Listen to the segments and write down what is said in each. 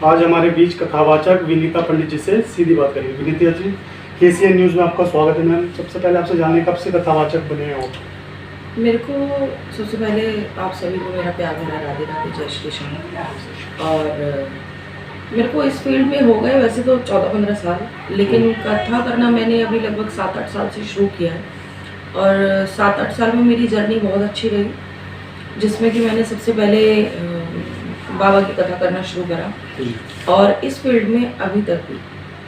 आज हमारे बीच कथावाचक विनीता पंडित जी से सीधी बात करेंगे। विनीता जी, KCN न्यूज़ में आपका स्वागत है मैम। सबसे पहले आपसे जानने कब से कथावाचक बने हैं आप? मेरे को सबसे पहले आप सभी को मेरा प्यार भरा राधे राधे, जय श्री कृष्ण। और मेरे को इस फील्ड में हो गए वैसे तो 14-15 साल, लेकिन कथा करना मैंने अभी लगभग 7-8 साल से शुरू किया है। और 7-8 साल में मेरी जर्नी बहुत अच्छी रही, जिसमें कि मैंने सबसे पहले बाबा की कथा करना शुरू करा। और इस फील्ड में अभी तक भी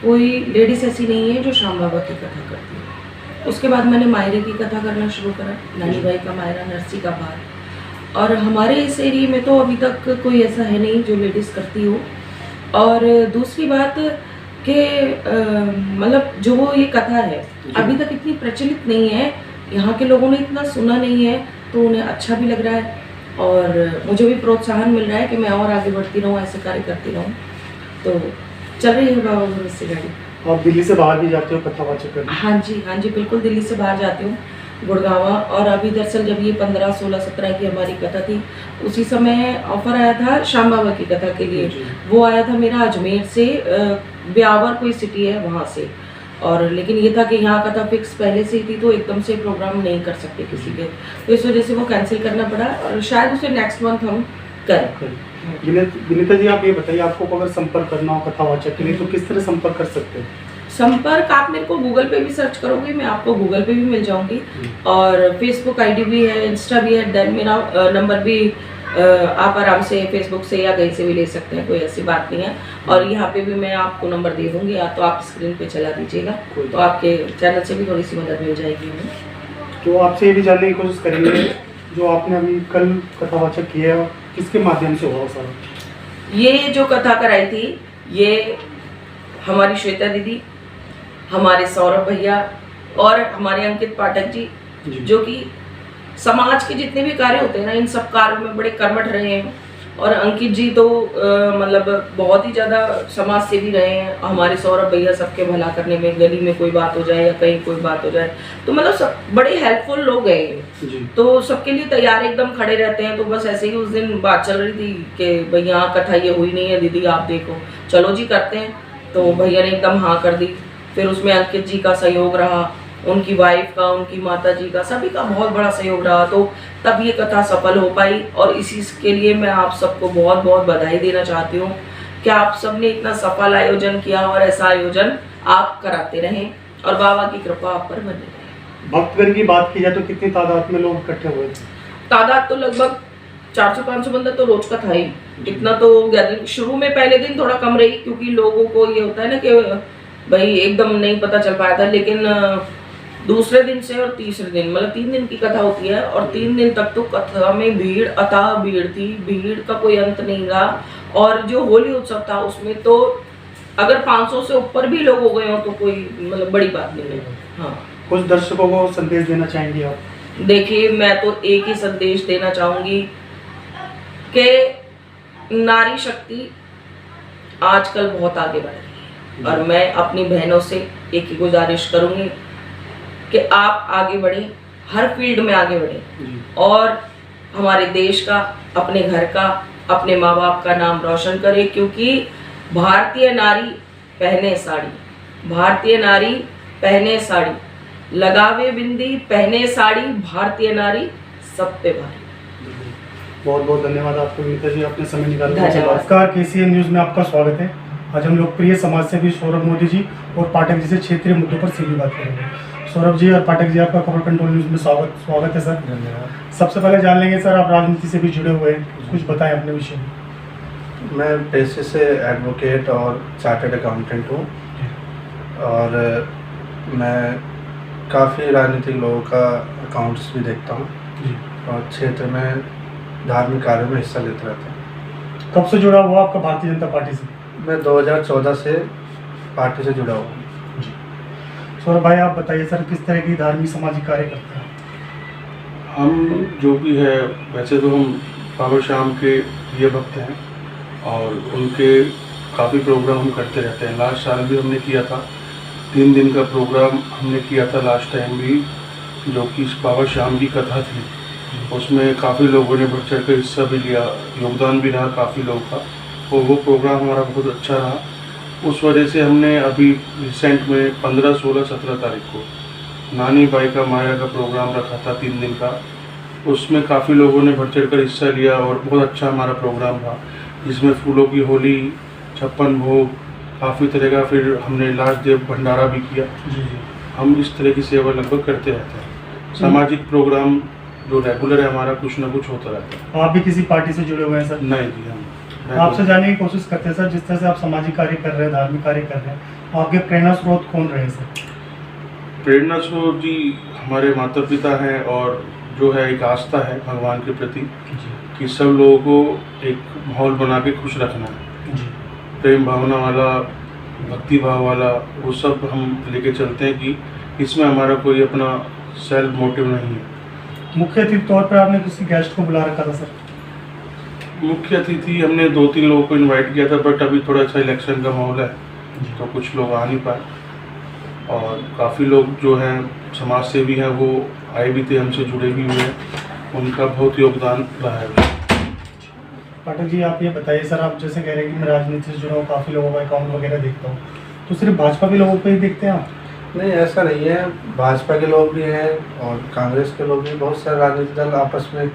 कोई लेडीज़ ऐसी नहीं है जो श्याम बाबा की कथा करती है। उसके बाद मैंने मायरे की कथा करना शुरू करा, नानी भाई का मायरा, नरसी का भार। और हमारे इस एरिया में तो अभी तक कोई ऐसा है नहीं जो लेडीज़ करती हो। और दूसरी बात कि मतलब जो ये कथा है अभी तक इतनी प्रचलित नहीं है, यहाँ के लोगों ने इतना सुना नहीं है, तो उन्हें अच्छा भी लग रहा है और मुझे भी प्रोत्साहन मिल रहा है कि मैं और आगे बढ़ती रहूँ, ऐसे कार्य करती रहूँ। तो चल रही है बाबा भरोसे से गाड़ी। आप दिल्ली से बाहर भी जाते हो कथावाचक करने? हाँ जी, बिल्कुल दिल्ली से बाहर जाती हूँ, गुड़गांव। और अभी दरअसल जब ये 15, 16, 17 की हमारी कथा थी, उसी समय ऑफर आया था श्याम बाबा की कथा के लिए। वो आया था मेरा अजमेर से, ब्यावर कोई सिटी है वहाँ से। और लेकिन ये था कि यहाँ कथा फिक्स पहले से ही थी, तो एकदम से प्रोग्राम नहीं कर सकते किसी के, तो इस वजह से वो कैंसिल करना पड़ा और शायद उसे नेक्स्ट मंथ हम करें। विनीता जी, आप ये बताइए, आपको अगर संपर्क करना हो कथावाचक के लिए तो किस तरह संपर्क कर सकते हैं? संपर्क आप मेरे को गूगल पे भी सर्च करोगे, मैं आपको गूगल पे भी मिल जाऊंगी। और फेसबुक आईडी भी है, इंस्टा भी है, देन मेरा नंबर भी आप आराम से फेसबुक से या कहीं से भी ले सकते हैं, कोई ऐसी बात नहीं है। और यहाँ पे भी मैं आपको नंबर दे दूंगी, या तो आप स्क्रीन पे चला दीजिएगा, तो आपके चैनल से भी थोड़ी सी मदद मिल जाएगी हमें। तो आपसे ये भी जानने की कोशिश करेंगे, जो आपने अभी कल कथावाचक किया है किसके माध्यम से हुआ सारा? ये जो कथा कराई थी, ये हमारी श्वेता दीदी, हमारे सौरभ भैया और हमारे अंकित पाठक जी, जो कि समाज के जितने भी कार्य होते हैं ना, इन सब कार्यों में बड़े कर्मठ रहे हैं। और अंकित जी तो मतलब बहुत ही ज़्यादा समाज सेवी रहे हैं। हमारे सौरभ भैया सबके भला करने में, गली में कोई बात हो जाए या कहीं कोई बात हो जाए, तो मतलब सब बड़े हेल्पफुल लोग हैं। तो सबके लिए तैयार एकदम खड़े रहते हैं। तो बस ऐसे ही उस दिन बात चल रही थी कि भाई यहाँ कथा ये हुई नहीं है दीदी, आप देखो, चलो जी करते हैं। तो भैया ने एकदम हाँ कर दी। फिर उसमें अंकित जी का सहयोग रहा, उनकी वाइफ का, उनकी माता जी का, सभी का बहुत बड़ा सहयोग रहा, तो तब ये कथा सफल हो पाई। और इसी के लिए मैं आप सबको बहुत बहुत बधाई देना चाहती हूँ कि आप सबने इतना सफल आयोजन किया और ऐसा आयोजन आप कराते रहें और बाबा की कृपा आप पर बनी रहे। भक्तगण की बात की जाए तो कितनी तादाद में लोग इकट्ठे हुए थे? तादाद तो लगभग 400-500 बंदा तो रोज का था ही। इतना तो गैदरिंग शुरू में पहले दिन थोड़ा कम रही, क्योंकि लोगों को ये होता है ना कि भाई एकदम नहीं पता चल पाया था। लेकिन दूसरे दिन से और तीसरे दिन, मतलब 3 दिन की कथा होती है, और 3 दिन तक तो कथा में भीड़, अथाह भीड़ थी, भीड़ का कोई अंत नहीं रहा। और जो होली उत्सव था उसमें तो अगर 500 से ऊपर भी लोग हो गए हो तो कोई मतलब बड़ी बात नहीं है। हाँ, कुछ दर्शकों को संदेश देना चाहेंगे आप? देखिए, मैं तो एक ही संदेश देना चाहूंगी कि नारी शक्ति आजकल बहुत आगे बढ़ रही है, और मैं अपनी बहनों से एक ही गुजारिश करूंगी कि आप आगे बढ़ें, हर फील्ड में आगे बढ़ें और हमारे देश का, अपने घर का, अपने माँ बाप का नाम रोशन करें। क्योंकि भारतीय नारी पहने साड़ी, भारतीय नारी पहने साड़ी, लगावे बिंदी, पहने साड़ी, भारतीय नारी सब पे भारी। बहुत बहुत धन्यवाद आपको विनीता जी, आपने समय निकाला। नमस्कार, KCN न्यूज़ में आपका स्वागत है। आज हम लोकप्रिय समाज सेवी सौरभ मोदी जी और पाठक जी से क्षेत्रीय मुद्दों पर सीधी बात करेंगे। सौरभ जी और पाठक जी, आपका खबर कंट्रोल न्यूज़ में स्वागत है सर। धन्यवाद। सबसे पहले जान लेंगे सर, आप राजनीति से भी जुड़े हुए हैं, कुछ बताएं अपने विषय में। मैं पेशे से एडवोकेट और चार्टर्ड अकाउंटेंट हूँ, और मैं काफ़ी राजनीतिक लोगों का अकाउंट्स भी देखता हूँ और क्षेत्र में धार्मिक कार्यों में हिस्सा लेते रहता हूँ। कब से जुड़ा हुआ आपका भारतीय जनता पार्टी से? मैं 2014 से पार्टी से जुड़ा हुआ हूँ। सौरभ भाई, आप बताइए सर, किस तरह की धार्मिक सामाजिक कार्य करते हैं? हम जो भी है, वैसे तो हम बाबा श्याम के ये भक्त हैं और उनके काफ़ी प्रोग्राम हम करते रहते हैं। लास्ट साल भी हमने किया था, 3 दिन का प्रोग्राम हमने किया था लास्ट टाइम भी, जो कि बाबा श्याम की कथा थी। उसमें काफ़ी लोगों ने बढ़ चढ़ कर हिस्सा भी लिया, योगदान भी रहा काफ़ी लोगों का। और वो प्रोग्राम हमारा बहुत अच्छा रहा। उस वजह से हमने अभी रिसेंट में 15, 16, 17 तारीख को नानी बाई का माया का प्रोग्राम रखा था 3 दिन का। उसमें काफ़ी लोगों ने बढ़ चढ़ कर हिस्सा लिया और बहुत अच्छा हमारा प्रोग्राम था, जिसमें फूलों की होली, 56 भोग, काफ़ी तरह का, फिर हमने लास्ट डे भंडारा भी किया। हम इस तरह की सेवा लगभग करते रहते हैं। सामाजिक प्रोग्राम जो रेगुलर है हमारा, कुछ ना कुछ होता रहता है। आप भी किसी पार्टी से जुड़े हुए हैं सर? नहीं जी, हम आपसे जानने की कोशिश करते हैं सर, जिस तरह से आप सामाजिक कार्य कर रहे हैं, धार्मिक कार्य कर रहे हैं, आपके प्रेरणा स्रोत कौन रहे सर? प्रेरणा स्रोत जी हमारे माता पिता हैं, और जो है एक आस्था है भगवान के प्रति कि सब लोगों को एक माहौल बना के खुश रखना है, जी प्रेम भावना वाला, भक्ति भाव वाला, वो सब हम लेके चलते हैं कि इसमें हमारा कोई अपना सेल्फ मोटिव नहीं है। मुख्य अतिथि तौर पर आपने किसी गेस्ट को बुला रखा था सर? मुख्य अतिथि हमने 2-3 लोगों को इनवाइट किया था, बट अभी थोड़ा सा इलेक्शन का माहौल है तो कुछ लोग आ नहीं पाए। और काफ़ी लोग जो हैं समाज सेवी हैं वो आए भी थे, हमसे जुड़े भी हुए हैं, उनका बहुत योगदान रहा है। पाठक जी आप ये बताइए सर, आप जैसे कह रहे हैं कि मैं राजनीति से जुड़ा हूँ, काफ़ी लोगों का अकाउंट वगैरह देखता हूँ, तो सिर्फ भाजपा के लोगों को ही देखते हैं आप? नहीं, ऐसा नहीं है। भाजपा के लोग भी हैं और कांग्रेस के लोग भी, बहुत सारे राजनीतिक दल आपस में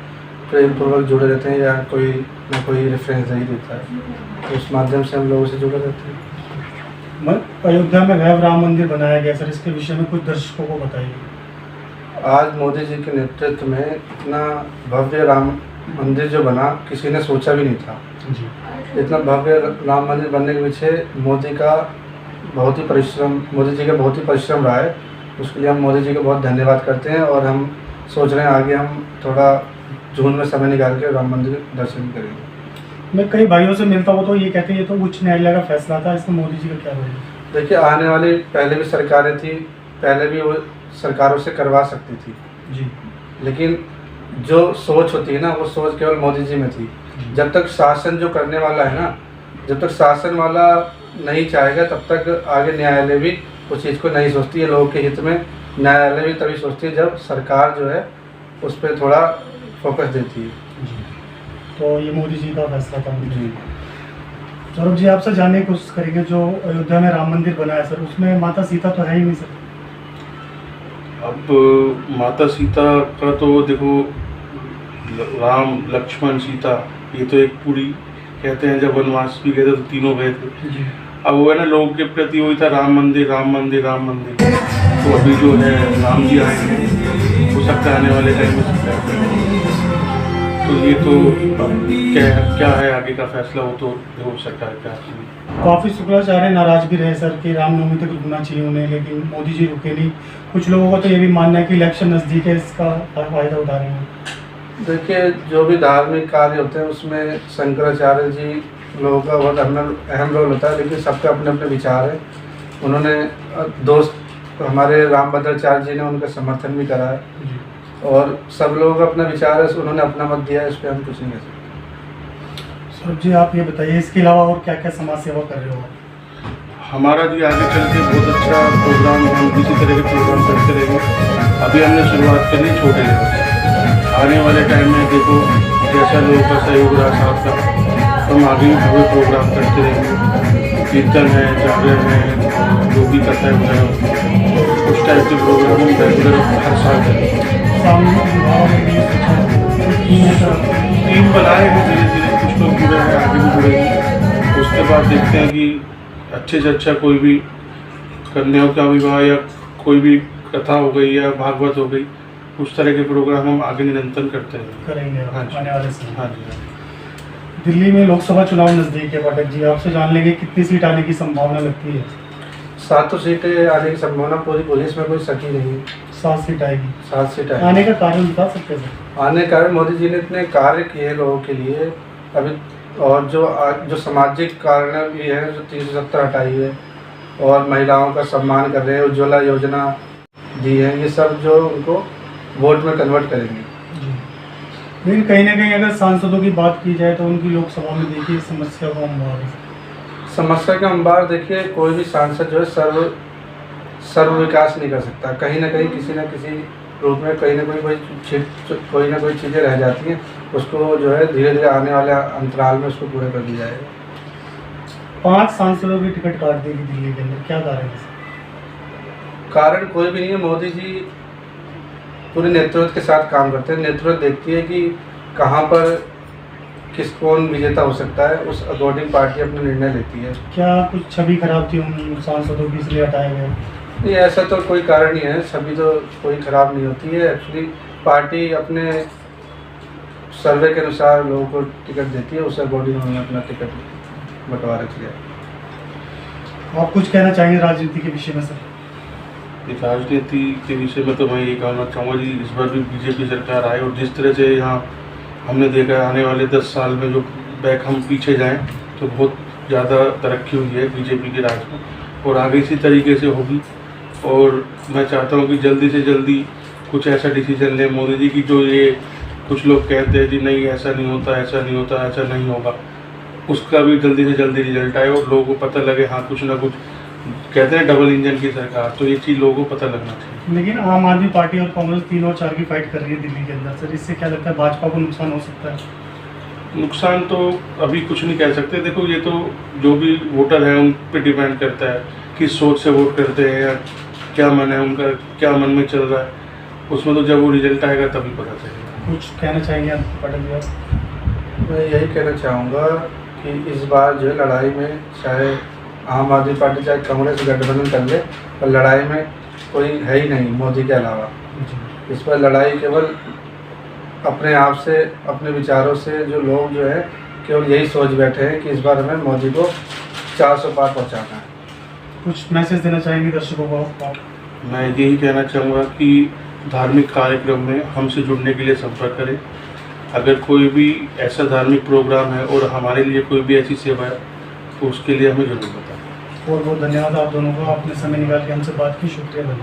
प्रेम पूर्वक जुड़े रहते हैं, या कोई ना कोई रेफरेंस नहीं देता है, तो उस माध्यम से हम लोगों से जुड़े रहते हैं। अयोध्या में भव्य राम मंदिर बनाया गया सर, इसके विषय में कुछ दर्शकों को बताइए। आज मोदी जी के नेतृत्व में इतना भव्य राम मंदिर जो बना, किसी ने सोचा भी नहीं था। जी इतना भव्य राम मंदिर बनने के पीछे मोदी जी का बहुत ही परिश्रम रहा है। उसके लिए हम मोदी जी को बहुत धन्यवाद करते हैं, और हम सोच रहे हैं आगे हम थोड़ा जून में समय निकाल के राम मंदिर दर्शन करेंगे। मैं कई भाइयों से मिलता हूँ तो ये कहते हैं ये तो उच्च न्यायालय का फैसला था, इसमें मोदी जी का क्या रोल है? देखिए, आने वाली पहले भी सरकारें थी, पहले भी वो सरकारों से करवा सकती थी, जी लेकिन जो सोच होती है ना, वो सोच केवल मोदी जी में थी। जब तक शासन जो करने वाला है ना, जब तक शासन वाला नहीं चाहेगा, तब तक आगे न्यायालय भी उस चीज़ को नहीं सोचती है। लोगों के हित में न्यायालय भी तभी सोचती है जब सरकार जो है उस पर थोड़ा फोकस देती है। जी, तो ये मोदी जी का फैसला था। जी, सौरभ जी आपसे जानने की कोशिश करेंगे, जो अयोध्या में राम मंदिर बना है सर, उसमें माता सीता तो है ही नहीं सर? अब माता सीता का तो देखो, राम लक्ष्मण सीता, ये तो एक पूरी, कहते हैं जब वनवास भी गए थे तो तीनों गए थे। जी अब वो है ना, लोगों के प्रति वही था, राम मंदिर राम मंदिर राम मंदिर। तो अभी जो है राम जी आए हैं, हो सकता है आने वाले टाइम में सकता है। तो ये तो अब क्या है आगे का फैसला, वो तो हो सरकार का। काफ़ी शुक्लाचार्य नाराज भी रहे सर कि रामनवमी तक रुकना चाहिए उन्हें, लेकिन मोदी जी रुके नहीं। कुछ लोगों का तो ये भी मानना है कि इलेक्शन नज़दीक है, इसका फ़ायदा उठा रहे हैं। देखिए, जो भी धार्मिक कार्य होते हैं उसमें शंकराचार्य जी लोगों का बहुत अहम रोल होता है, लेकिन सबके अपने अपने विचार हैं। उन्होंने दोस्त हमारे रामभद्राचार्य जी ने उनका समर्थन भी करा है, और सब लोगों का अपना विचार है, उन्होंने अपना मत दिया है, इस पर हम कुछ नहीं कह सकते। सौरभ जी आप ये बताइए, इसके अलावा और क्या क्या समाज सेवा कर रहे हो? हमारा भी आगे चल के बहुत अच्छा प्रोग्राम है, हम इसी तरह के प्रोग्राम करते रहेंगे। अभी हमने शुरुआत करी छोटे लेवल से, आने वाले टाइम में देखो जैसा लोगों का सहयोग रहा साथ का, तो हम आगे भी भव्य प्रोग्राम करते रहेंगे। कीर्तन है, जागरण है, जो भी कथा है, उस टाइप के प्रोग्राम हम रेगुलर हर साल करेंगे। टीम बनाए हैं धीरे धीरे, कुछ लोग जुड़े हैं, आगे भी जुड़ेंगे। उसके बाद देखते हैं कि अच्छे से अच्छा कोई भी कन्याओं का विवाह या कोई भी कथा हो गई या भागवत हो गई, उस तरह के प्रोग्राम हम आगे निरंतर करते करेंगे हाँ जी। आने वाले समय। हाँ जी। दिल्ली में लोकसभा चुनाव नज़दीक है, पाठक जी आपसे जान लेंगे कितनी सीट आने की संभावना लगती है? 7 सीटें आने की संभावना पूरी पुलिस में कोई शक ही नहीं है। 7 सीट आएगी। 7 सीटें आने का कारण बता सकते हैं सर? आने का कारण मोदी जी ने इतने कार्य किए लोगों के लिए अभी, और जो सामाजिक कारण भी है, जो 370 हटाई है, और महिलाओं का सम्मान कर रहे हैं, उज्ज्वला योजना दी है, ये सब जो उनको वोट में कन्वर्ट करेंगे। लेकिन कहीं ना कहीं अगर सांसदों की बात की जाए तो उनकी लोकसभा में देखिए समस्या को हम समस्या का अंबार देखिए, कोई भी सांसद जो है सर्व विकास नहीं कर सकता। कहीं ना कहीं किसी न किसी रूप में कोई ना कोई चीज़ें रह जाती हैं, उसको जो है धीरे धीरे आने वाले अंतराल में उसको पूरा कर दिया जाएगा। 5 सांसदों की टिकट काट देगी दिल्ली के अंदर, क्या कारण है इसका? कारण कोई भी नहीं है। मोदी जी पूरे नेतृत्व के साथ काम करते हैं। नेतृत्व देखती है कि कहाँ पर कौन विजेता हो सकता है, उस अकॉर्डिंग पार्टी अपना निर्णय लेती है। क्या कुछ छवि खराब थी उन सांसदों की इसलिए हटाए गए? नहीं, ऐसा तो कोई कारण नहीं है। सभी तो कोई खराब नहीं होती है। एक्चुअली पार्टी अपने सर्वे के अनुसार लोगों को टिकट देती है, उस अकॉर्डिंग उन्होंने अपना टिकट बंटवारा किया। आप कुछ कहना चाहेंगे राजनीति के विषय में सर? राजनीति के विषय में तो मैं ये कहना चाहूँगा जी, इस बार भी बीजेपी सरकार आए और जिस तरह से यहाँ हमने देखा है आने वाले 10 साल में जो बैक हम पीछे जाएं तो बहुत ज़्यादा तरक्की हुई है बीजेपी के राज में और आगे इसी तरीके से होगी। और मैं चाहता हूँ कि जल्दी से जल्दी कुछ ऐसा डिसीजन लें मोदी जी की, जो ये कुछ लोग कहते हैं जी नहीं ऐसा नहीं होता, ऐसा नहीं होता, ऐसा नहीं होगा, उसका भी जल्दी से जल्दी रिजल्ट आए और लोगों को पता लगे हाँ कुछ ना कुछ कहते हैं डबल इंजन की सरकार, तो ये चीज़ लोगों को पता लगना चाहिए। लेकिन आम आदमी पार्टी और कांग्रेस 3 और 4 की फाइट कर रही है दिल्ली के अंदर सर, इससे क्या लगता है भाजपा को नुकसान हो सकता है? नुकसान तो अभी कुछ नहीं कह सकते। देखो ये तो जो भी वोटर है उन पे डिपेंड करता है किस सोच से वोट करते हैं या क्या मन है उनका, क्या मन में चल रहा है, उसमें तो जब वो रिजल्ट आएगा तभी पता चलेगा। कुछ कहना चाहेंगे आप पटेल जी आप? मैं यही कहना चाहूँगा कि इस बार जो है लड़ाई में चाहे आम आदमी पार्टी चाहे कांग्रेस गठबंधन कर ले, पर लड़ाई में कोई है ही नहीं मोदी के अलावा। इस पर लड़ाई केवल अपने आप से, अपने विचारों से जो लोग जो है केवल यही सोच बैठे हैं कि इस बार हमें मोदी को 400 पार पहुँचाना है। कुछ मैसेज देना चाहेंगे दर्शकों को आप? मैं यही कहना चाहूँगा कि धार्मिक कार्यक्रम में हमसे जुड़ने के लिए संपर्क करें। अगर कोई भी ऐसा धार्मिक प्रोग्राम है और हमारे लिए कोई भी ऐसी सेवा है तो उसके लिए हमें जरूर बताएं। बहुत बहुत धन्यवाद आप दोनों को, आपने समय निकाल के हमसे बात की, शुक्रिया। धन्यवाद।